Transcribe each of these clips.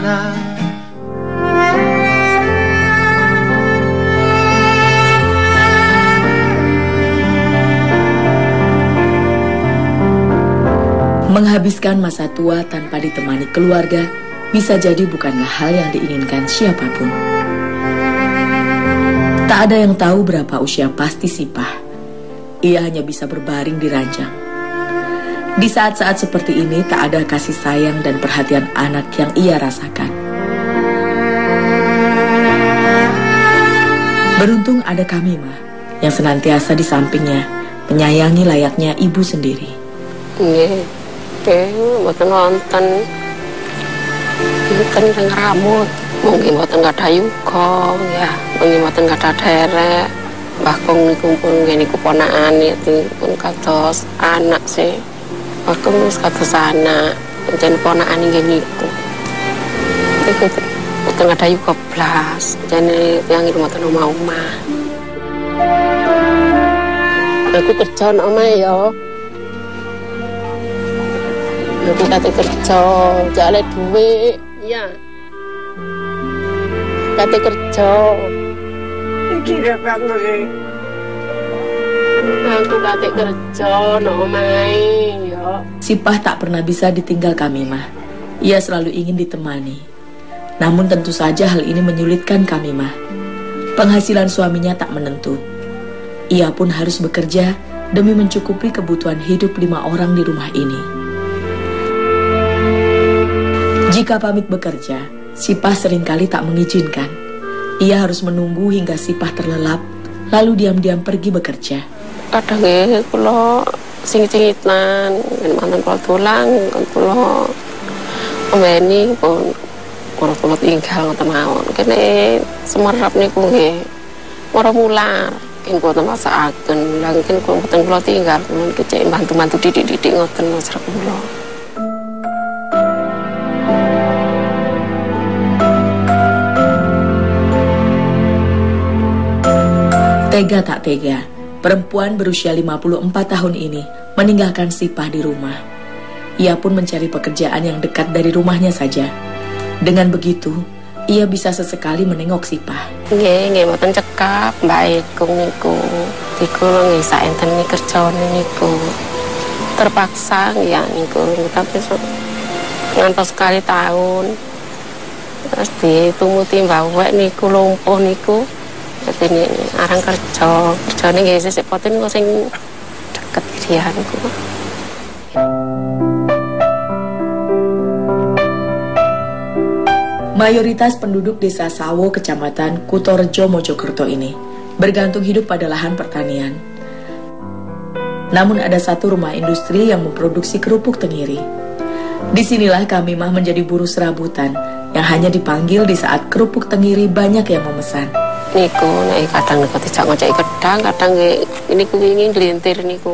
sana. Menghabiskan masa tua tanpa ditemani keluarga bisa jadi bukanlah hal yang diinginkan siapapun. Tak ada yang tahu berapa usia pasti Sipah. Ia hanya bisa berbaring di ranjang. Di saat-saat seperti ini tak ada kasih sayang dan perhatian anak yang ia rasakan. Beruntung ada Kamimah yang senantiasa di sampingnya, menyayangi layaknya ibu sendiri. Mboten nonton denger rambut mungkin mboten kada yuga ya mungkin mboten kada derek bakung niku pun ngene niku ponakan itu pun kados anak sih bakung wis kados anak jen ponakan ngene niku iku mboten kada yuga blas jane yang iki mboten omah-omah aku kerja nang omah ya. Aku kate kerja, jale duit, ya. Kate kerja. Iki repot lho. Aku kate kerja nang omahe, ya. Sipah tak pernah bisa ditinggal Kamimah. Ia selalu ingin ditemani. Namun tentu saja hal ini menyulitkan Kamimah. Penghasilan suaminya tak menentu. Ia pun harus bekerja demi mencukupi kebutuhan hidup 5 orang di rumah ini. Jika pamit bekerja, Sipah seringkali tak mengizinkan. Ia harus menunggu hingga Sipah terlelap, lalu diam-diam pergi bekerja. Kadang kula sing-singitan, mantan kula tulang, kula mbeni pun kula tinggal ngoten mawon. Kene semerap niku nggih. Ora mular, ken kula masakaken, lha ken kula mboten kula tinggal, kula kecek bantu-bantu didik-didik ngoten masyarakat kula. Tega tak tega, perempuan berusia 54 tahun ini meninggalkan Sipah di rumah. Ia pun mencari pekerjaan yang dekat dari rumahnya saja. Dengan begitu, ia bisa sesekali menengok Sipah. Nggih, mboten cekap, baik niku. Iku nggih saenten kerja niku. Terpaksa ya niku, tapi ngantos sekali tahun. Terus ditumuti mbawek niku lumpuh niku. Ini arang kerjanya nggih sesek poten kok sing deket dian niku. Mayoritas penduduk desa Sawo, Kecamatan Kutorejo, Mojokerto ini bergantung hidup pada lahan pertanian. Namun ada satu rumah industri yang memproduksi kerupuk tenggiri. Disinilah Kamimah menjadi buruh serabutan yang hanya dipanggil di saat kerupuk tenggiri banyak yang memesan. Niku nek kadang niku dijak ngoceki gedang, kadang niku ingin glintir niku.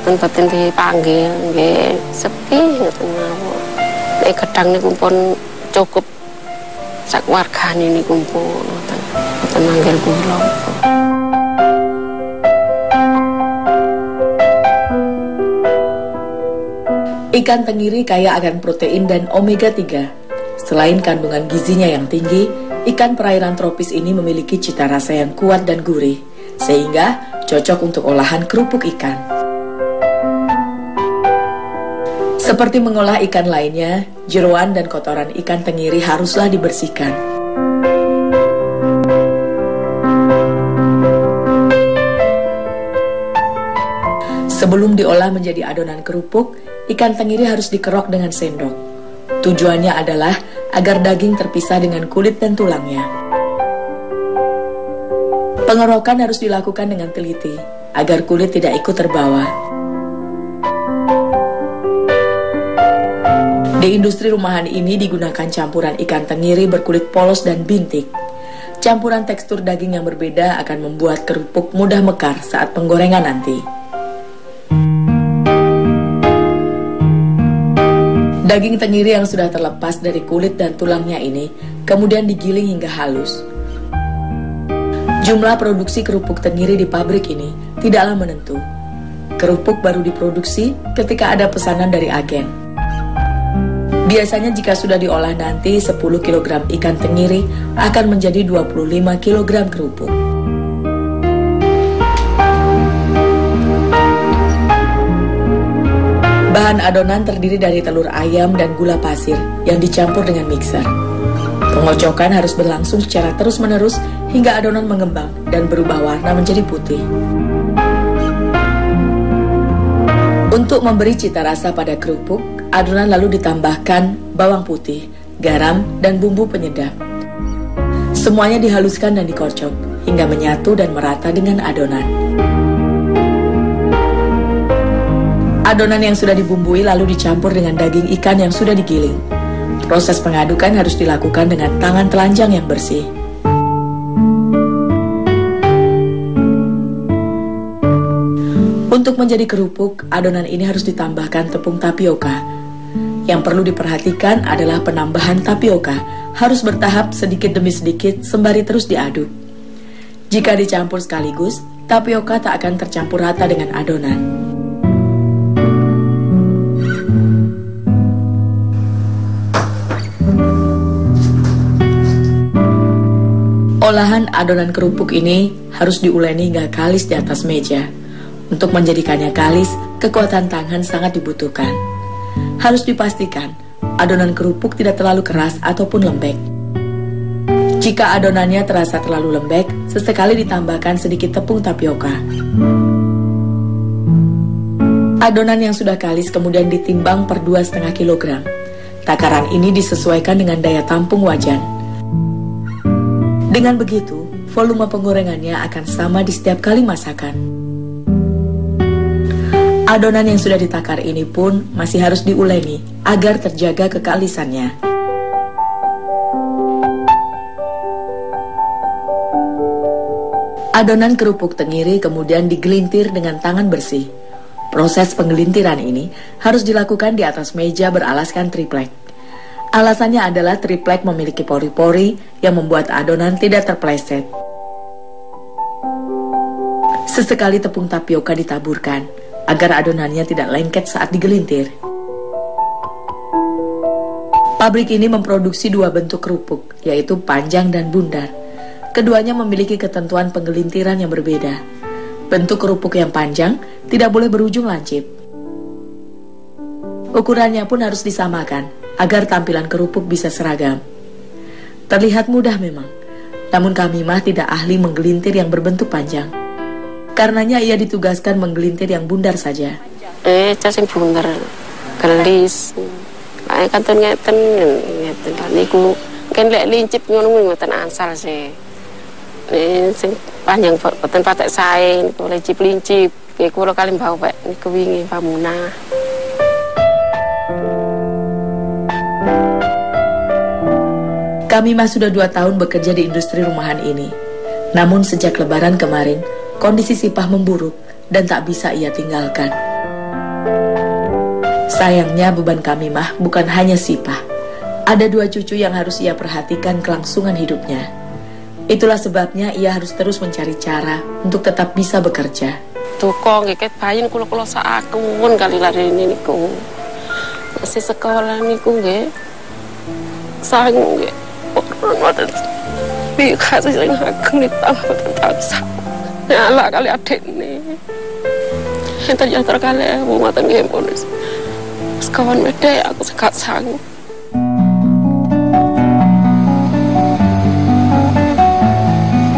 Mboten dipanggil nggih sepi ngoten mawon. Nek gedang niku pun cukup sak wargane niku pun mboten manggil kula. Ikan tenggiri kaya akan protein dan omega 3. Selain kandungan gizinya yang tinggi, ikan perairan tropis ini memiliki cita rasa yang kuat dan gurih, sehingga cocok untuk olahan kerupuk ikan. Seperti mengolah ikan lainnya, jeroan dan kotoran ikan tenggiri haruslah dibersihkan. Sebelum diolah menjadi adonan kerupuk, ikan tenggiri harus dikerok dengan sendok. Tujuannya adalah agar daging terpisah dengan kulit dan tulangnya. Pengerokan harus dilakukan dengan teliti, agar kulit tidak ikut terbawa. Di industri rumahan ini digunakan campuran ikan tenggiri berkulit polos dan bintik. Campuran tekstur daging yang berbeda akan membuat kerupuk mudah mekar saat penggorengan nanti. Daging tenggiri yang sudah terlepas dari kulit dan tulangnya ini kemudian digiling hingga halus. Jumlah produksi kerupuk tenggiri di pabrik ini tidaklah menentu. Kerupuk baru diproduksi ketika ada pesanan dari agen. Biasanya jika sudah diolah nanti 10 kg ikan tenggiri akan menjadi 25 kg kerupuk. Bahan adonan terdiri dari telur ayam dan gula pasir yang dicampur dengan mixer. Pengocokan harus berlangsung secara terus-menerus hingga adonan mengembang dan berubah warna menjadi putih. Untuk memberi cita rasa pada kerupuk, adonan lalu ditambahkan bawang putih, garam, dan bumbu penyedap. Semuanya dihaluskan dan dikocok hingga menyatu dan merata dengan adonan. Adonan yang sudah dibumbui lalu dicampur dengan daging ikan yang sudah digiling. Proses pengadukan harus dilakukan dengan tangan telanjang yang bersih. Untuk menjadi kerupuk, adonan ini harus ditambahkan tepung tapioka. Yang perlu diperhatikan adalah penambahan tapioka harus bertahap sedikit demi sedikit sembari terus diaduk. Jika dicampur sekaligus, tapioka tak akan tercampur rata dengan adonan. Olahan adonan kerupuk ini harus diuleni hingga kalis di atas meja. Untuk menjadikannya kalis, kekuatan tangan sangat dibutuhkan. Harus dipastikan adonan kerupuk tidak terlalu keras ataupun lembek. Jika adonannya terasa terlalu lembek, sesekali ditambahkan sedikit tepung tapioka. Adonan yang sudah kalis kemudian ditimbang per 2,5 kg. Takaran ini disesuaikan dengan daya tampung wajan. Dengan begitu, volume penggorengannya akan sama di setiap kali masakan. Adonan yang sudah ditakar ini pun masih harus diuleni agar terjaga kekalisannya. Adonan kerupuk tenggiri kemudian digelintir dengan tangan bersih. Proses penggelintiran ini harus dilakukan di atas meja beralaskan triplek. Alasannya adalah triplek memiliki pori-pori yang membuat adonan tidak terpeleset. Sesekali tepung tapioka ditaburkan agar adonannya tidak lengket saat digelintir. Pabrik ini memproduksi dua bentuk kerupuk, yaitu panjang dan bundar. Keduanya memiliki ketentuan penggelintiran yang berbeda. Bentuk kerupuk yang panjang tidak boleh berujung lancip. Ukurannya pun harus disamakan agar tampilan kerupuk bisa seragam. Terlihat mudah memang, namun Kamimah tidak ahli menggelintir yang berbentuk panjang. Karenanya ia ditugaskan menggelintir yang bundar saja. Sing bundar, gelis. Ae kanton ngeten niku kan lek lincip ngono mboten ansal sih. Sing panjang boten patek sae niku lincip-lincip. Nggih kula kali bawa niku wingi pamunah. Kamimah sudah 2 tahun bekerja di industri rumahan ini. Namun sejak lebaran kemarin, kondisi Sipah memburuk dan tak bisa ia tinggalkan. Sayangnya beban Kamimah bukan hanya Sipah. Ada 2 cucu yang harus ia perhatikan kelangsungan hidupnya. Itulah sebabnya ia harus terus mencari cara untuk tetap bisa bekerja. Duka nggih ket bayin kula sakakun kali lari niku. Masih sekolah niku nggih. Sang nggih. Mboten dikasih sing ageng ditambah terpaksa. Nyala kali adikne. Enten ya terkale mboten nggih pun. Sekawan medhe aku sekat sanggup.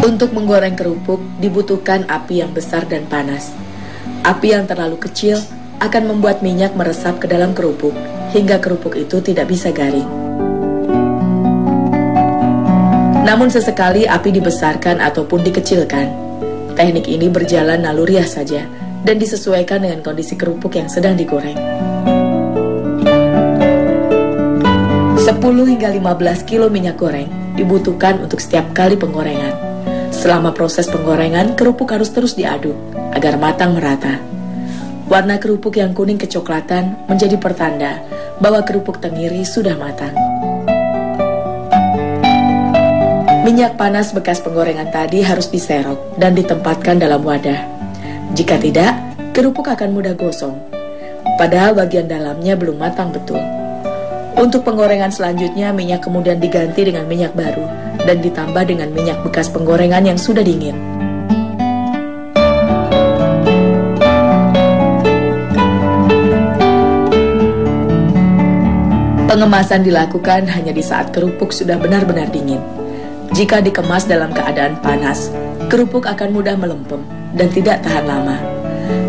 Untuk menggoreng kerupuk dibutuhkan api yang besar dan panas. Api yang terlalu kecil akan membuat minyak meresap ke dalam kerupuk hingga kerupuk itu tidak bisa garing. Namun sesekali api dibesarkan ataupun dikecilkan. Teknik ini berjalan naluriah saja dan disesuaikan dengan kondisi kerupuk yang sedang digoreng. 10 hingga 15 kilo minyak goreng dibutuhkan untuk setiap kali penggorengan. Selama proses penggorengan, kerupuk harus terus diaduk agar matang merata. Warna kerupuk yang kuning kecoklatan menjadi pertanda bahwa kerupuk tenggiri sudah matang. Minyak panas bekas penggorengan tadi harus diserok dan ditempatkan dalam wadah. Jika tidak, kerupuk akan mudah gosong. Padahal bagian dalamnya belum matang betul. Untuk penggorengan selanjutnya, minyak kemudian diganti dengan minyak baru dan ditambah dengan minyak bekas penggorengan yang sudah dingin. Pengemasan dilakukan hanya di saat kerupuk sudah benar-benar dingin. Jika dikemas dalam keadaan panas, kerupuk akan mudah melempem dan tidak tahan lama.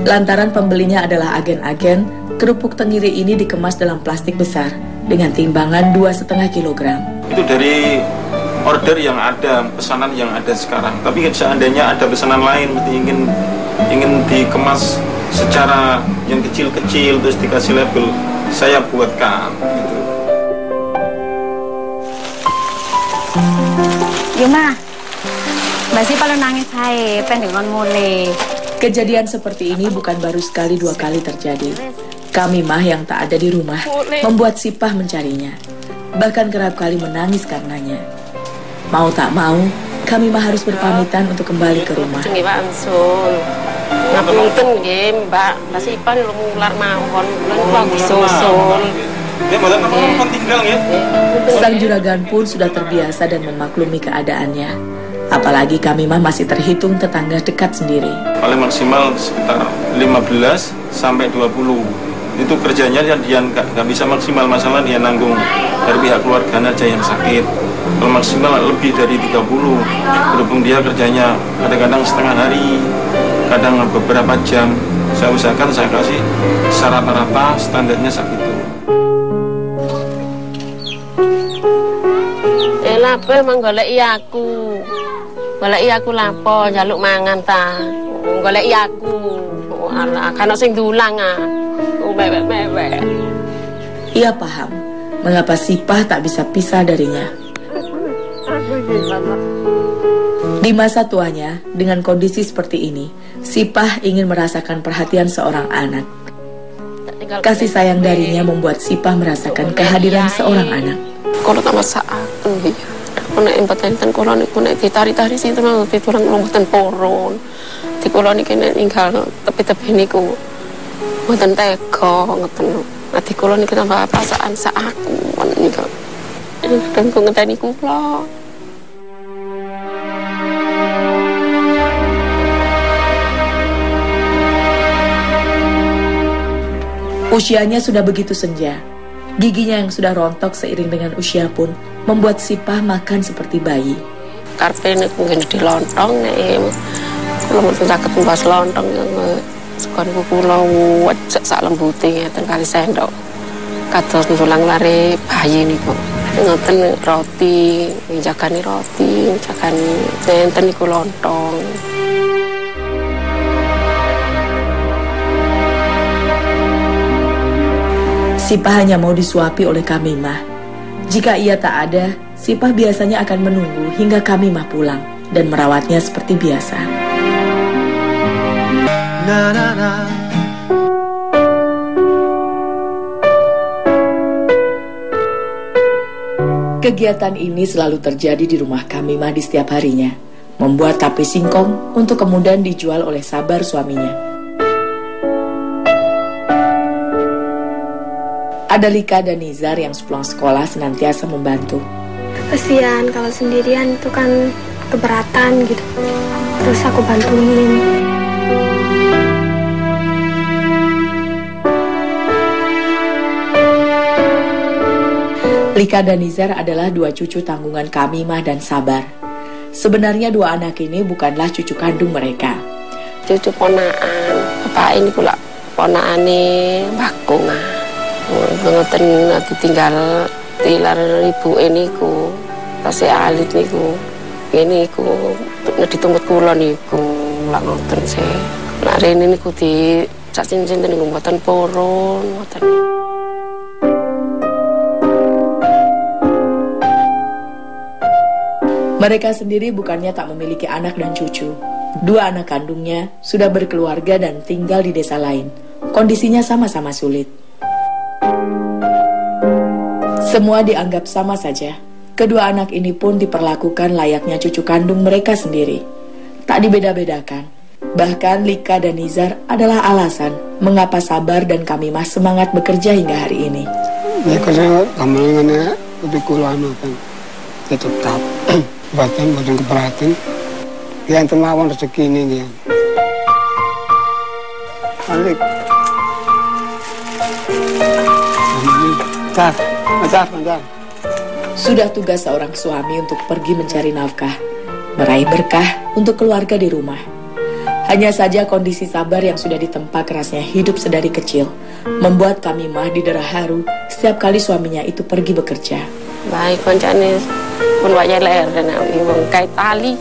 Lantaran pembelinya adalah agen-agen, kerupuk tenggiri ini dikemas dalam plastik besar dengan timbangan 2,5 kg. Itu dari order yang ada, pesanan yang ada sekarang. Tapi seandainya ada pesanan lain, ingin dikemas secara yang kecil-kecil terus dikasih label, saya buatkan. Gitu. Yuma, Mbak Sipa lo nangis hai, pendekon mulai. Kejadian seperti ini bukan baru sekali 2 kali terjadi. Kamimah yang tak ada di rumah membuat Sipah mencarinya. Bahkan kerap kali menangis karenanya. Mau tak mau, Kamimah harus berpamitan untuk kembali ke rumah. Ngapunten nggih, Mbak Sipah lu mular mawon, kula disusul. Sang juragan pun sudah terbiasa dan memaklumi keadaannya. Apalagi Kamimah masih terhitung tetangga dekat sendiri. Paling maksimal sekitar 15 sampai 20. Itu kerjanya dia nggak bisa maksimal, masalah dia nanggung dari pihak keluarganya aja yang sakit. Kalau maksimal lebih dari 30. Berhubung dia kerjanya kadang-kadang setengah hari, kadang beberapa jam. Saya usahakan saya kasih rata-rata standarnya segitu. Lapo menggoleki aku. Goleki aku lapo njaluk mangan ta. Goleki aku. Alah, kan sing dulang ah. Mewek-mewek. Ia paham mengapa Sipah tak bisa pisah darinya. Di masa tuanya, dengan kondisi seperti ini, Sipah ingin merasakan perhatian seorang anak. Kasih sayang darinya membuat Sipah merasakan kehadiran seorang anak. Kalau tak masak aku, aku nak impatan kalau ni aku nak ditari-tari sih tu nak ditulang lombakan poron. Di kalau ni kena tinggal tepi-tepi ni ku, buatan teko, ngoten. Nanti kalau ni kena perasaan sa aku, ni kau. Dan ku ngenteni ku pula. Usianya sudah begitu senja. Giginya yang sudah rontok seiring dengan usia pun membuat Sipah makan seperti bayi. Karpet mungkin di lontong nih, kalau mau sakit membahas lontong yang sekarang pulau wajak sak lembuti ngeten kali sendok. Kados tulang lari bayi niku. Ngoten roti, jakani roti, jakani nenten niku lontong. Sipah hanya mau disuapi oleh Kamimah. Jika ia tak ada, Sipah biasanya akan menunggu hingga Kamimah pulang dan merawatnya seperti biasa. Kegiatan ini selalu terjadi di rumah Kamimah di setiap harinya, membuat tape singkong untuk kemudian dijual oleh Sabar suaminya. Ada Lika dan Nizar yang sepulang sekolah senantiasa membantu. Kesian kalau sendirian itu kan keberatan gitu. Terus aku bantuin. Lika dan Nizar adalah 2 cucu tanggungan Kamimah dan Sabar. Sebenarnya 2 anak ini bukanlah cucu kandung mereka. Cucu ponaan, bapak ini pula ponaane bakung. Ngoten ditinggal tilar ibu ini ku tasih alit niku ini ku ditumbut kula niku lak ngoten sih lak rene niku di sak cincin niku mboten purun mboten. Mereka sendiri bukannya tak memiliki anak dan cucu. 2 anak kandungnya sudah berkeluarga dan tinggal di desa lain. Kondisinya sama-sama sulit. Semua dianggap sama saja. Kedua anak ini pun diperlakukan layaknya cucu kandung mereka sendiri. Tak dibeda-bedakan. Bahkan Lika dan Nizar adalah alasan mengapa Sabar dan Kamimah semangat bekerja hingga hari ini. Ini karena kamalangannya lebih kurang kan, tetap buatan keberatan. Yang terlawan rezeki ini dia. Balik. Bentar. Sudah tugas seorang suami untuk pergi mencari nafkah, meraih berkah untuk keluarga di rumah. Hanya saja kondisi Sabar yang sudah ditempa kerasnya hidup sedari kecil membuat Kamimah didera haru setiap kali suaminya itu pergi bekerja. Baik koncane pun wajah leher dan wong kait tali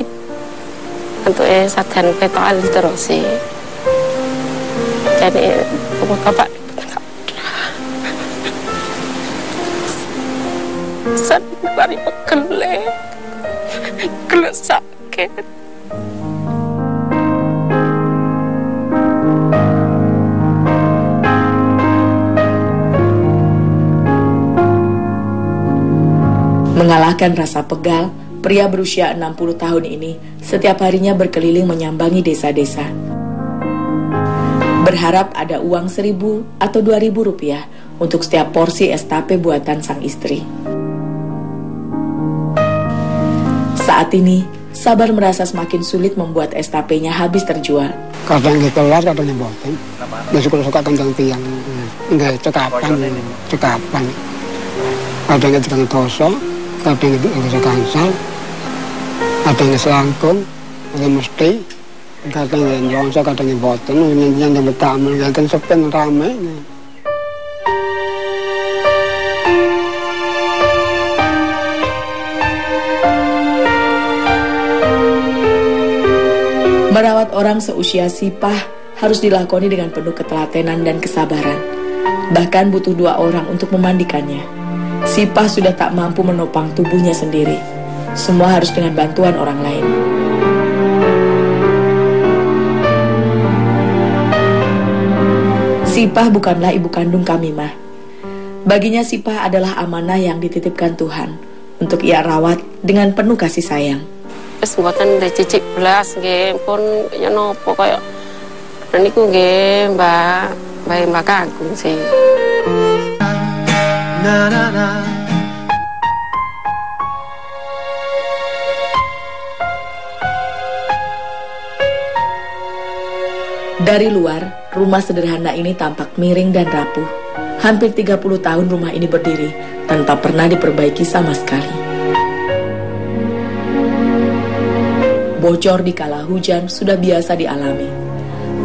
untuk sadan kait tali terus sih. Jadi bapak sadari pegel sakit. Mengalahkan rasa pegal, pria berusia 60 tahun ini setiap harinya berkeliling menyambangi desa-desa. Berharap ada uang 1.000 atau 2.000 rupiah untuk setiap porsi es tape buatan sang istri. Saat ini, Sabar merasa semakin sulit membuat es tapenya habis terjual. Kadang kelar, kadang boten. Dia suka tentang tiang. Enggak cekapan. Kadang itu tosok. Kadang itu bisa kansal, kadang selangkung, kadang mesti, kadang yang longsor, kadang yang boten, yang pertama, kadang sepen rame. Merawat orang seusia Sipah harus dilakoni dengan penuh ketelatenan dan kesabaran. Bahkan butuh 2 orang untuk memandikannya. Sipah sudah tak mampu menopang tubuhnya sendiri. Semua harus dengan bantuan orang lain. Sipah bukanlah ibu kandung Kamimah. Baginya Sipah adalah amanah yang dititipkan Tuhan untuk ia rawat dengan penuh kasih sayang. Wis mboten dicicik belas nggih pun ya napa kaya niku nggih Mbak Kakung sih. Dari luar, rumah sederhana ini tampak miring dan rapuh. Hampir 30 tahun rumah ini berdiri tanpa pernah diperbaiki sama sekali. Bocor di kala hujan sudah biasa dialami.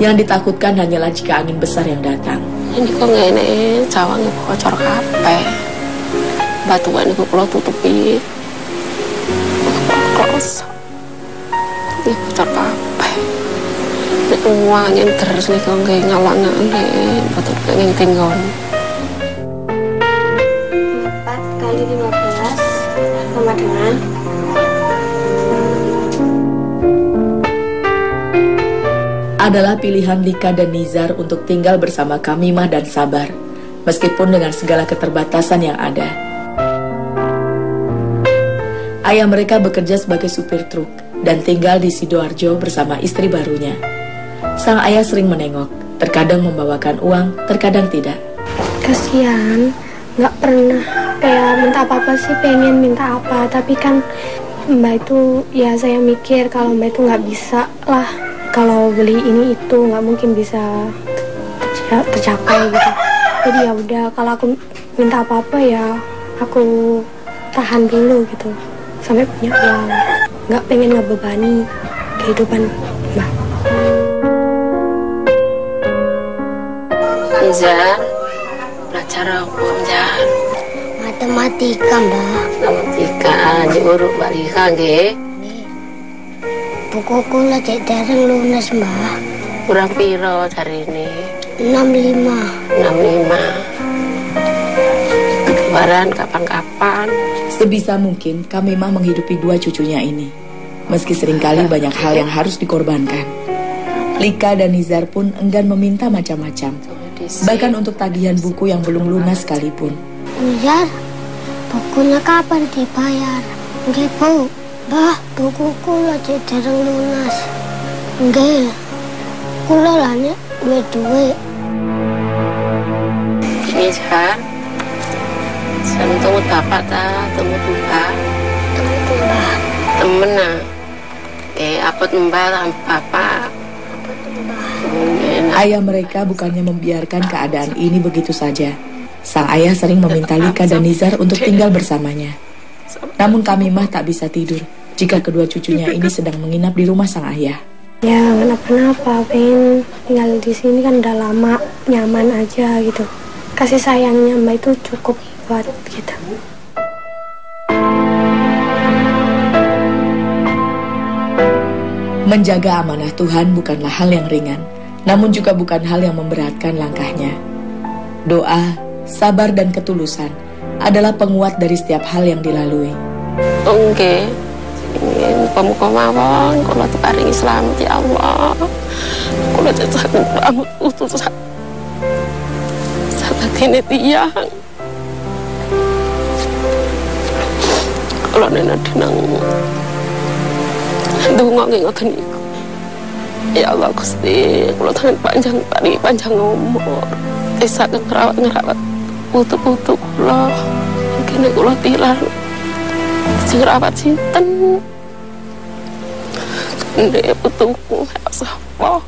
Yang ditakutkan hanyalah jika angin besar yang datang. Ini kok ngene cawang bocor kabeh. Batuan niku kula tutupi. Kos. Iki bocor kabeh. Nek angin terus niku nggih ngalang-alang betul angin tinggon. 4 kali 15 sama dengan adalah pilihan Lika dan Nizar untuk tinggal bersama Kamimah dan Sabar, meskipun dengan segala keterbatasan yang ada. Ayah mereka bekerja sebagai supir truk dan tinggal di Sidoarjo bersama istri barunya. Sang ayah sering menengok, terkadang membawakan uang, terkadang tidak. kasihan, nggak pernah kayak minta apa-apa sih, pengen minta apa, tapi kan Mbak itu ya saya mikir kalau Mbak itu nggak bisa lah, kalau beli ini itu nggak mungkin bisa tercapai gitu. Jadi ya udah, kalau aku minta apa-apa ya aku tahan dulu gitu sampai punya uang, nggak pengen ngebebani kehidupan Mbak. Jan, belajar apa Jan? Matematika, Mbak. Matematika, diurut balika nggih. Buku kula cek dereng lunas, Mbak. Kurang piro hari ini? 65. 65. Lebaran kapan-kapan. Sebisa mungkin Kamimah menghidupi dua cucunya ini, meski seringkali banyak hal yang harus dikorbankan. Lika dan Nizar pun enggan meminta macam-macam, bahkan untuk tagihan buku yang belum lunas sekalipun. Nizar, bukunya kapan dibayar? Nggih, Bu. Mbah, buku kula cek dereng lunas. Nggih. Kula lane duwe. Nizar, Saya temu bapak ta, temu mbak. Temen nah. Apa mbak sama bapak? Ayah mereka bukannya membiarkan keadaan ini begitu saja. Sang ayah sering meminta Lika dan Nizar untuk tinggal bersamanya. Namun Kamimah tak bisa tidur jika kedua cucunya ini sedang menginap di rumah sang ayah. Ya kenapa-napa, pengen tinggal di sini kan udah lama, nyaman aja gitu. Kasih sayangnya Mbak itu cukup buat kita. Menjaga amanah Tuhan bukanlah hal yang ringan, namun juga bukan hal yang memberatkan langkahnya. Doa, sabar dan ketulusan adalah penguat dari setiap hal yang dilalui. Oke, muka-muka mawon, kalau diparingi selamat ya Allah. Kalau jajak rambut utuh sahabat ini tiang. Kalau nenek dinang dungo ngoten niku. Ya Allah Gusti, kula tangan panjang umur. Bisa ngerawat putu-putu kula. Kene kula tilar. Sing rawat sinten? Ndek putuku sapa?